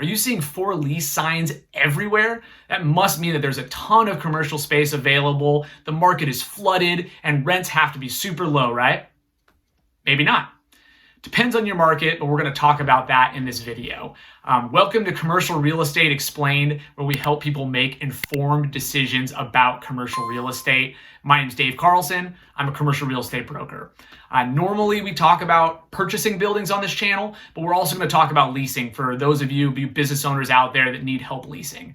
Are you seeing for lease signs everywhere? That must mean that there's a ton of commercial space available, the market is flooded, and rents have to be super low, right? Maybe not. Depends on your market, but we're going to talk about that in this video. Welcome to Commercial Real Estate Explained, where we help people make informed decisions about commercial real estate. My name is Dave Carlson. I'm a commercial real estate broker. Normally, we talk about purchasing buildings on this channel, but we're also going to talk about leasing for those of you business owners out there that need help leasing.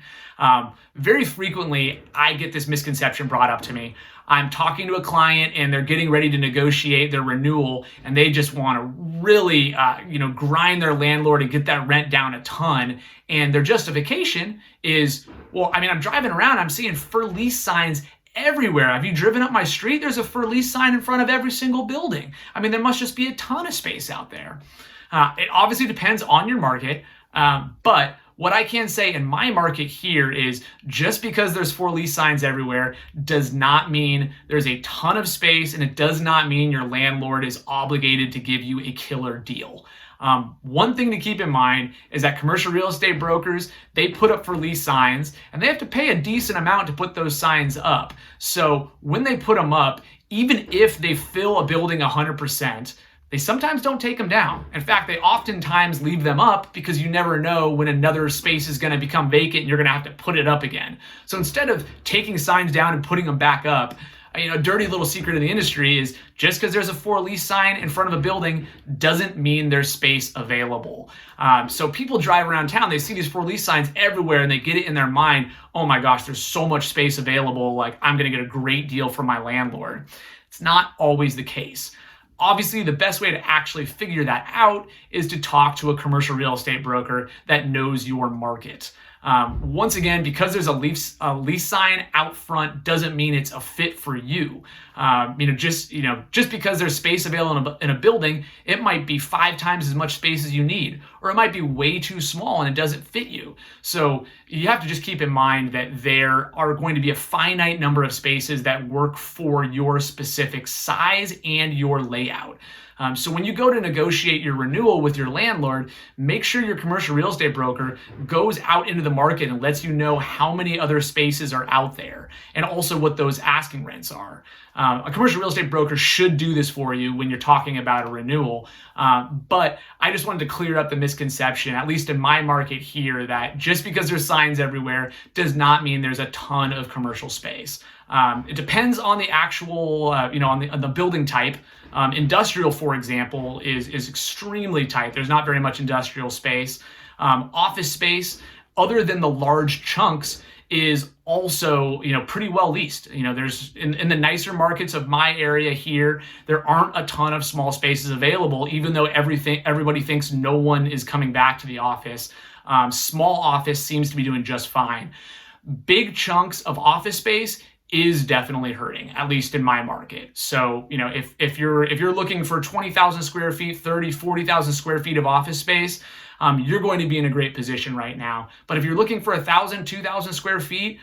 Very frequently, I get this misconception brought up to me. I'm talking to a client and they're getting ready to negotiate their renewal, and they just want to really, grind their landlord and get that rent down a ton. And their justification is, well, I'm driving around, I'm seeing for lease signs everywhere. Have you driven up my street? There's a for lease sign in front of every single building. There must just be a ton of space out there. It obviously depends on your market, but what I can say in my market here is just because there's for lease signs everywhere does not mean there's a ton of space, and it does not mean your landlord is obligated to give you a killer deal. One thing to keep in mind is that commercial real estate brokers, they put up for lease signs and they have to pay a decent amount to put those signs up. So when they put them up, even if they fill a building 100%, they sometimes don't take them down. In fact, they oftentimes leave them up because you never know when another space is going to become vacant and you're going to have to put it up again. So instead of taking signs down and putting them back up, a dirty little secret of the industry is just because there's a for lease sign in front of a building doesn't mean there's space available. So people drive around town, they see these for lease signs everywhere, and they get it in their mind, oh my gosh, there's so much space available, like I'm going to get a great deal from my landlord. It's not always the case. Obviously, the best way to actually figure that out is to talk to a commercial real estate broker that knows your market. Once again, because there's a lease sign out front doesn't mean it's a fit for you. Just because there's space available in a building, it might be 5 times as much space as you need, or it might be way too small and it doesn't fit you. So you have to just keep in mind that there are going to be a finite number of spaces that work for your specific size and your layout. So when you go to negotiate your renewal with your landlord, make sure your commercial real estate broker goes out into the market and lets you know how many other spaces are out there and also what those asking rents are. A commercial real estate broker should do this for you when you're talking about a renewal. But I just wanted to clear up the misconception, at least in my market here, that just because there's signs everywhere does not mean there's a ton of commercial space. It depends on the actual, on the building type. Industrial, for example, is extremely tight. There's not very much industrial space. Office space, other than the large chunks, is also, pretty well leased. There's in the nicer markets of my area here, there aren't a ton of small spaces available, even though everybody thinks no one is coming back to the office. Small office seems to be doing just fine. Big chunks of office space is definitely hurting, at least in my market. So, if you're looking for 20,000 square feet, 30, 40,000 square feet of office space, you're going to be in a great position right now. But if you're looking for 1,000, 2,000 square feet,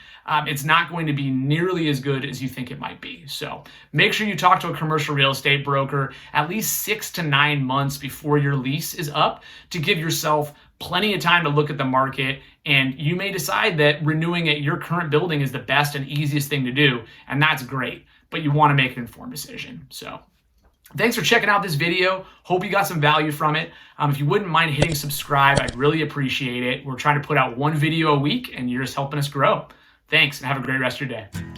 it's not going to be nearly as good as you think it might be. So make sure you talk to a commercial real estate broker at least 6 to 9 months before your lease is up to give yourself plenty of time to look at the market, and you may decide that renewing at your current building is the best and easiest thing to do, and that's great, but you want to make an informed decision. So thanks for checking out this video. Hope you got some value from it. If you wouldn't mind hitting subscribe, I'd really appreciate it. We're trying to put out 1 video a week, and you're just helping us grow. Thanks, and have a great rest of your day.